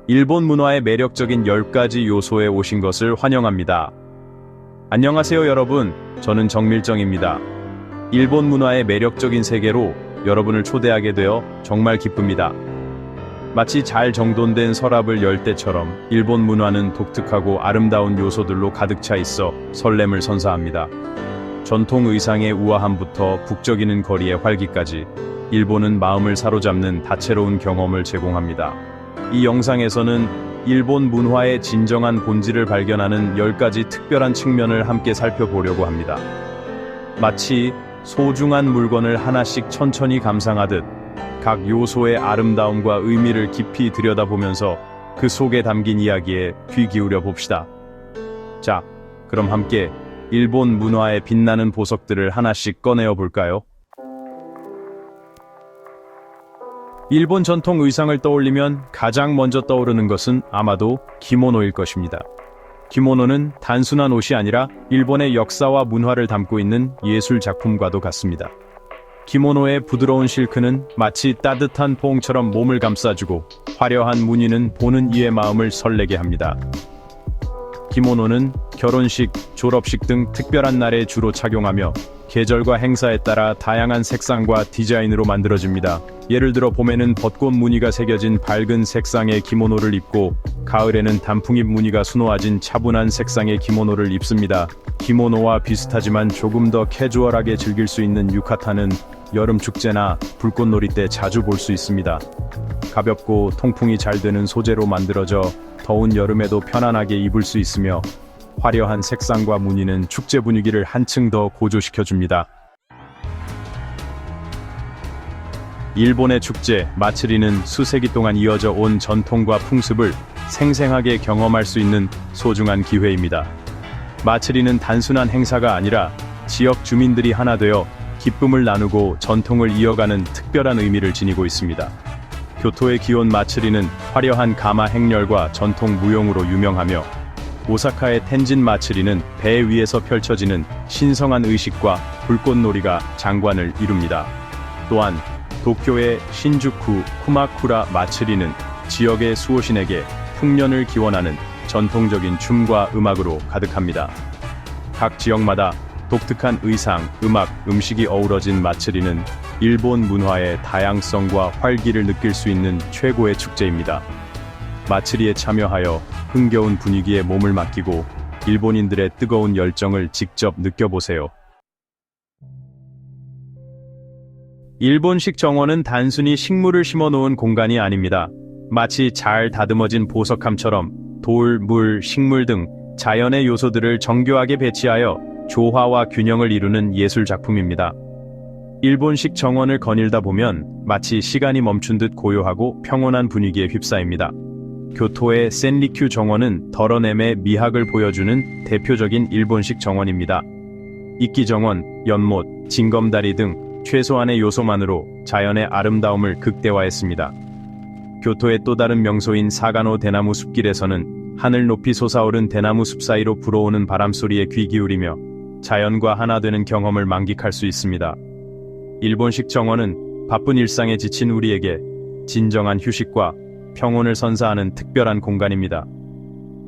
일본 문화의 매력적인 10가지 요소에 오신 것을 환영합니다. 안녕하세요 여러분, 저는 정밀정입니다. 일본 문화의 매력적인 세계로 여러분을 초대하게 되어 정말 기쁩니다. 마치 잘 정돈된 서랍을 열 때처럼 일본 문화는 독특하고 아름다운 요소들로 가득 차 있어 설렘을 선사합니다. 전통 의상의 우아함부터 북적이는 거리의 활기까지 일본은 마음을 사로잡는 다채로운 경험을 제공합니다. 이 영상에서는 일본 문화의 진정한 본질을 발견하는 10가지 특별한 측면을 함께 살펴보려고 합니다. 마치 소중한 물건을 하나씩 천천히 감상하듯 각 요소의 아름다움과 의미를 깊이 들여다보면서 그 속에 담긴 이야기에 귀 기울여 봅시다. 자, 그럼 함께 일본 문화의 빛나는 보석들을 하나씩 꺼내어 볼까요? 일본 전통 의상을 떠올리면 가장 먼저 떠오르는 것은 아마도 기모노일 것입니다. 기모노는 단순한 옷이 아니라 일본의 역사와 문화를 담고 있는 예술 작품과도 같습니다. 기모노의 부드러운 실크는 마치 따뜻한 포옹처럼 몸을 감싸주고 화려한 무늬는 보는 이의 마음을 설레게 합니다. 기모노는 결혼식, 졸업식 등 특별한 날에 주로 착용하며 계절과 행사에 따라 다양한 색상과 디자인으로 만들어집니다. 예를 들어 봄에는 벚꽃 무늬가 새겨진 밝은 색상의 기모노를 입고 가을에는 단풍잎 무늬가 수놓아진 차분한 색상의 기모노를 입습니다. 기모노와 비슷하지만 조금 더 캐주얼하게 즐길 수 있는 유카타는 여름 축제나 불꽃놀이 때 자주 볼 수 있습니다. 가볍고 통풍이 잘 되는 소재로 만들어져 더운 여름에도 편안하게 입을 수 있으며 화려한 색상과 무늬는 축제 분위기를 한층 더 고조시켜줍니다. 일본의 축제, 마츠리는 수세기 동안 이어져 온 전통과 풍습을 생생하게 경험할 수 있는 소중한 기회입니다. 마츠리는 단순한 행사가 아니라 지역 주민들이 하나 되어 기쁨을 나누고 전통을 이어가는 특별한 의미를 지니고 있습니다. 교토의 기온 마츠리는 화려한 가마 행렬과 전통 무용으로 유명하며 오사카의 텐진 마츠리는 배 위에서 펼쳐지는 신성한 의식과 불꽃놀이가 장관을 이룹니다. 또한 도쿄의 신주쿠 쿠마쿠라 마츠리는 지역의 수호신에게 풍년을 기원하는 전통적인 춤과 음악으로 가득합니다. 각 지역마다 독특한 의상, 음악, 음식이 어우러진 마츠리는 일본 문화의 다양성과 활기를 느낄 수 있는 최고의 축제입니다. 마츠리에 참여하여 흥겨운 분위기에 몸을 맡기고 일본인들의 뜨거운 열정을 직접 느껴보세요. 일본식 정원은 단순히 식물을 심어놓은 공간이 아닙니다. 마치 잘 다듬어진 보석함처럼 돌, 물, 식물 등 자연의 요소들을 정교하게 배치하여 조화와 균형을 이루는 예술 작품입니다. 일본식 정원을 거닐다 보면 마치 시간이 멈춘 듯 고요하고 평온한 분위기에 휩싸입니다. 교토의 센리큐 정원은 덜어냄의 미학을 보여주는 대표적인 일본식 정원입니다. 이끼 정원, 연못, 징검다리 등 최소한의 요소만으로 자연의 아름다움을 극대화했습니다. 교토의 또 다른 명소인 사가노 대나무 숲길에서는 하늘 높이 솟아오른 대나무 숲 사이로 불어오는 바람소리에 귀 기울이며 자연과 하나 되는 경험을 만끽할 수 있습니다. 일본식 정원은 바쁜 일상에 지친 우리에게 진정한 휴식과 평온을 선사하는 특별한 공간입니다.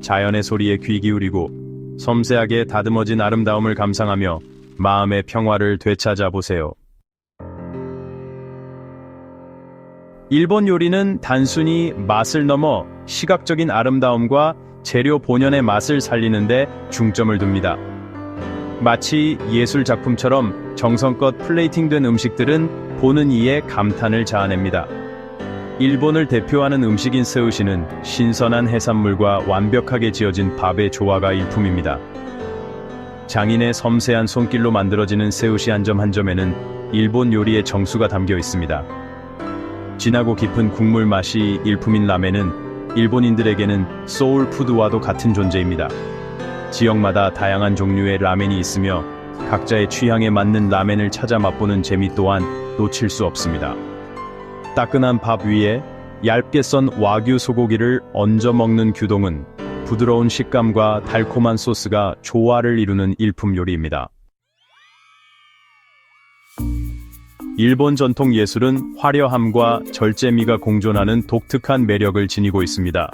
자연의 소리에 귀 기울이고 섬세하게 다듬어진 아름다움을 감상하며 마음의 평화를 되찾아 보세요. 일본 요리는 단순히 맛을 넘어 시각적인 아름다움과 재료 본연의 맛을 살리는 데 중점을 둡니다. 마치 예술 작품처럼 정성껏 플레이팅된 음식들은 보는 이의 감탄을 자아냅니다. 일본을 대표하는 음식인 스우시는 신선한 해산물과 완벽하게 지어진 밥의 조화가 일품입니다. 장인의 섬세한 손길로 만들어지는 스우시 한 점 한 점에는 일본 요리의 정수가 담겨 있습니다. 진하고 깊은 국물 맛이 일품인 라멘은 일본인들에게는 소울푸드와도 같은 존재입니다. 지역마다 다양한 종류의 라멘이 있으며 각자의 취향에 맞는 라멘을 찾아 맛보는 재미 또한 놓칠 수 없습니다. 따끈한 밥 위에 얇게 썬 와규 소고기를 얹어 먹는 규동은 부드러운 식감과 달콤한 소스가 조화를 이루는 일품 요리입니다. 일본 전통 예술은 화려함과 절제미가 공존하는 독특한 매력을 지니고 있습니다.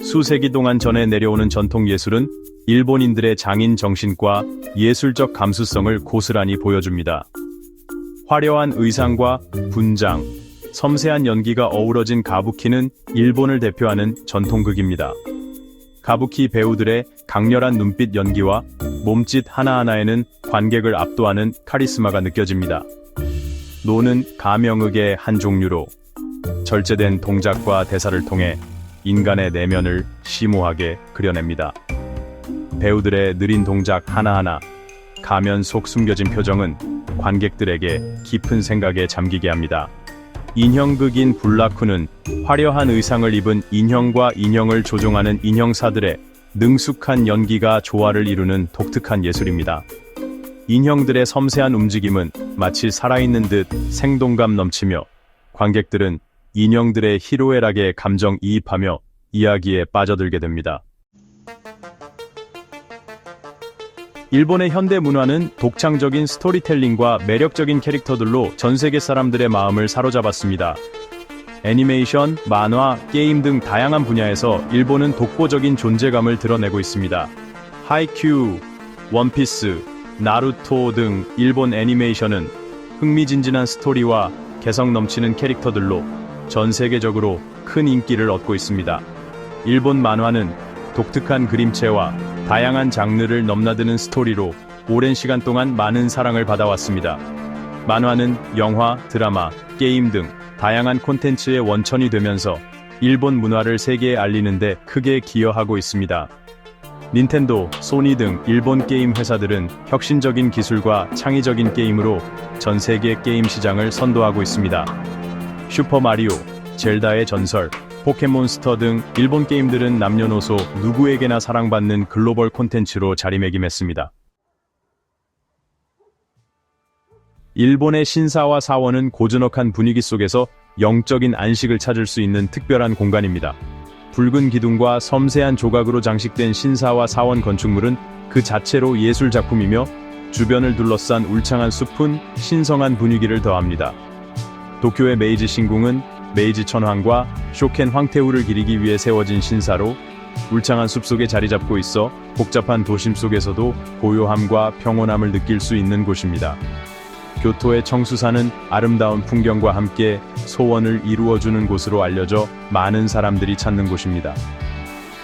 수세기 동안 전해 내려오는 전통 예술은 일본인들의 장인 정신과 예술적 감수성을 고스란히 보여줍니다. 화려한 의상과 분장, 섬세한 연기가 어우러진 가부키는 일본을 대표하는 전통극입니다. 가부키 배우들의 강렬한 눈빛 연기와 몸짓 하나하나에는 관객을 압도하는 카리스마가 느껴집니다. 노는 가명극의 한 종류로 절제된 동작과 대사를 통해 인간의 내면을 심오하게 그려냅니다. 배우들의 느린 동작 하나하나, 가면 속 숨겨진 표정은 관객들에게 깊은 생각에 잠기게 합니다. 인형극인 불라쿠는 화려한 의상을 입은 인형과 인형을 조종하는 인형사들의 능숙한 연기가 조화를 이루는 독특한 예술입니다. 인형들의 섬세한 움직임은 마치 살아있는 듯 생동감 넘치며 관객들은 인형들의 희로애락에 감정이입하며 이야기에 빠져들게 됩니다. 일본의 현대 문화는 독창적인 스토리텔링과 매력적인 캐릭터들로 전 세계 사람들의 마음을 사로잡았습니다. 애니메이션, 만화, 게임 등 다양한 분야에서 일본은 독보적인 존재감을 드러내고 있습니다. 하이큐, 원피스, 나루토 등 일본 애니메이션은 흥미진진한 스토리와 개성 넘치는 캐릭터들로 전 세계적으로 큰 인기를 얻고 있습니다. 일본 만화는 독특한 그림체와 다양한 장르를 넘나드는 스토리로 오랜 시간 동안 많은 사랑을 받아왔습니다. 만화는 영화, 드라마, 게임 등 다양한 콘텐츠의 원천이 되면서 일본 문화를 세계에 알리는 데 크게 기여하고 있습니다. 닌텐도, 소니 등 일본 게임 회사들은 혁신적인 기술과 창의적인 게임으로 전 세계 게임 시장을 선도하고 있습니다. 슈퍼마리오, 젤다의 전설, 포켓몬스터 등 일본 게임들은 남녀노소 누구에게나 사랑받는 글로벌 콘텐츠로 자리매김했습니다. 일본의 신사와 사원은 고즈넉한 분위기 속에서 영적인 안식을 찾을 수 있는 특별한 공간입니다. 붉은 기둥과 섬세한 조각으로 장식된 신사와 사원 건축물은 그 자체로 예술 작품이며 주변을 둘러싼 울창한 숲은 신성한 분위기를 더합니다. 도쿄의 메이지 신궁은 메이지 천황과 쇼켄 황태후를 기리기 위해 세워진 신사로 울창한 숲속에 자리 잡고 있어 복잡한 도심 속에서도 고요함과 평온함을 느낄 수 있는 곳입니다. 교토의 청수산은 아름다운 풍경과 함께 소원을 이루어주는 곳으로 알려져 많은 사람들이 찾는 곳입니다.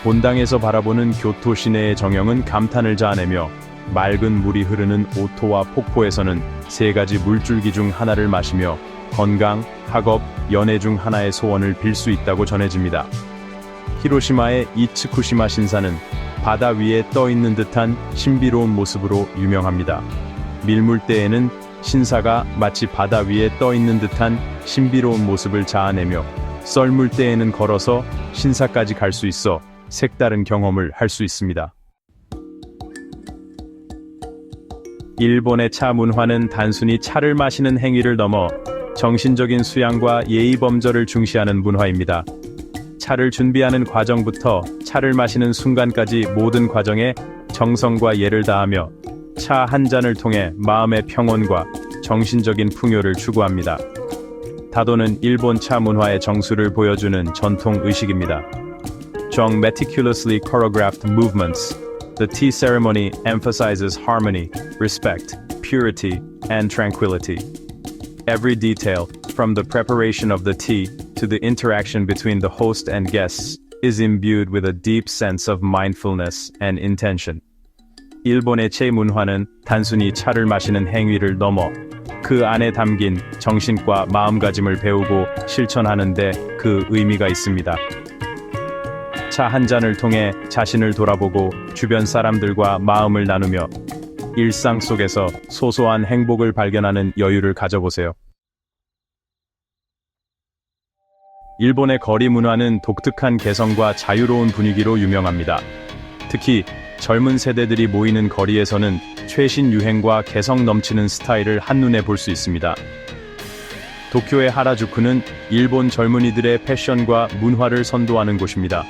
본당에서 바라보는 교토 시내의 정형은 감탄을 자아내며 맑은 물이 흐르는 오토와 폭포에서는 세 가지 물줄기 중 하나를 마시며 건강, 학업, 연애 중 하나의 소원을 빌 수 있다고 전해집니다. 히로시마의 이츠쿠시마 신사는 바다 위에 떠 있는 듯한 신비로운 모습으로 유명합니다. 밀물때에는 신사가 마치 바다 위에 떠 있는 듯한 신비로운 모습을 자아내며 썰물때에는 걸어서 신사까지 갈 수 있어 색다른 경험을 할 수 있습니다. 일본의 차 문화는 단순히 차를 마시는 행위를 넘어 정신적인 수양과 예의범절을 중시하는 문화입니다. 차를 준비하는 과정부터 차를 마시는 순간까지 모든 과정에 정성과 예를 다하며 차 한 잔을 통해 마음의 평온과 정신적인 풍요를 추구합니다. 다도는 일본 차 문화의 정수를 보여주는 전통 의식입니다. Trong meticulously choreographed movements, the tea ceremony emphasizes harmony, respect, purity, and tranquility. Every detail, from the preparation of the tea to the interaction between the host and guests, is imbued with a deep sense of mindfulness and intention. 일본의 차 문화는 단순히 차를 마시는 행위를 넘어 그 안에 담긴 정신과 마음가짐을 배우고 실천하는 데 그 의미가 있습니다. 차 한 잔을 통해 자신을 돌아보고 주변 사람들과 마음을 나누며 일상 속에서 소소한 행복을 발견하는 여유를 가져보세요. 일본의 거리 문화는 독특한 개성과 자유로운 분위기로 유명합니다. 특히 젊은 세대들이 모이는 거리에서는 최신 유행과 개성 넘치는 스타일을 한눈에 볼 수 있습니다. 도쿄의 하라주쿠는 일본 젊은이들의 패션과 문화를 선도하는 곳입니다.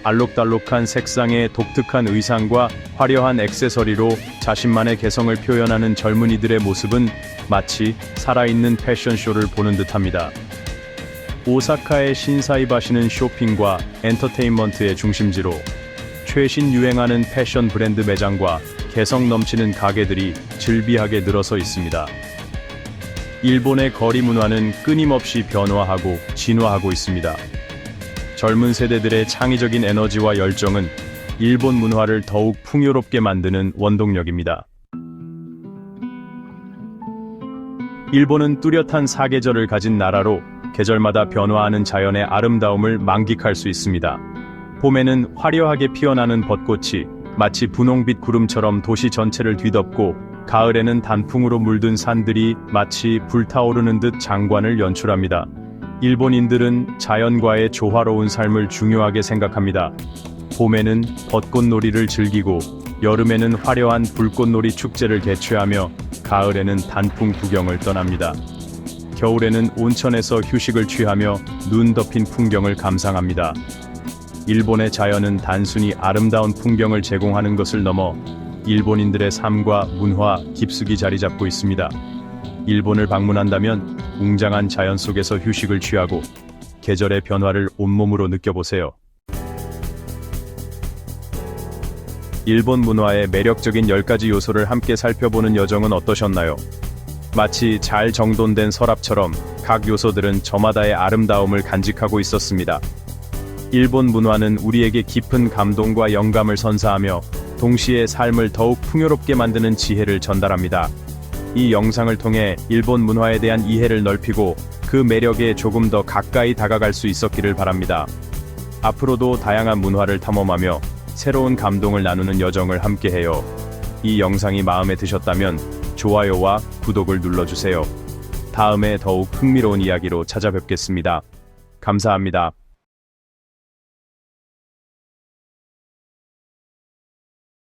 알록달록한 색상의 독특한 의상과 화려한 액세서리로 자신만의 개성을 표현하는 젊은이들의 모습은 마치 살아있는 패션쇼를 보는 듯합니다. 오사카의 신사이바시는 쇼핑과 엔터테인먼트의 중심지로 최신 유행하는 패션 브랜드 매장과 개성 넘치는 가게들이 즐비하게 늘어서 있습니다. 일본의 거리 문화는 끊임없이 변화하고 진화하고 있습니다. 젊은 세대들의 창의적인 에너지와 열정은 일본 문화를 더욱 풍요롭게 만드는 원동력입니다. 일본은 뚜렷한 사계절을 가진 나라로 계절마다 변화하는 자연의 아름다움을 만끽할 수 있습니다. 봄에는 화려하게 피어나는 벚꽃이 마치 분홍빛 구름처럼 도시 전체를 뒤덮고, 가을에는 단풍으로 물든 산들이 마치 불타오르는 듯 장관을 연출합니다. 일본인들은 자연과의 조화로운 삶을 중요하게 생각합니다. 봄에는 벚꽃놀이를 즐기고, 여름에는 화려한 불꽃놀이 축제를 개최하며, 가을에는 단풍 구경을 떠납니다. 겨울에는 온천에서 휴식을 취하며 눈 덮인 풍경을 감상합니다. 일본의 자연은 단순히 아름다운 풍경을 제공하는 것을 넘어 일본인들의 삶과 문화 깊숙이 자리 잡고 있습니다. 일본을 방문한다면 웅장한 자연 속에서 휴식을 취하고 계절의 변화를 온몸으로 느껴보세요. 일본 문화의 매력적인 10가지 요소를 함께 살펴보는 여정은 어떠셨나요? 마치 잘 정돈된 서랍처럼 각 요소들은 저마다의 아름다움을 간직하고 있었습니다. 일본 문화는 우리에게 깊은 감동과 영감을 선사하며 동시에 삶을 더욱 풍요롭게 만드는 지혜를 전달합니다. 이 영상을 통해 일본 문화에 대한 이해를 넓히고 그 매력에 조금 더 가까이 다가갈 수 있었기를 바랍니다. 앞으로도 다양한 문화를 탐험하며 새로운 감동을 나누는 여정을 함께해요. 이 영상이 마음에 드셨다면 좋아요와 구독을 눌러주세요. 다음에 더욱 흥미로운 이야기로 찾아뵙겠습니다. 감사합니다.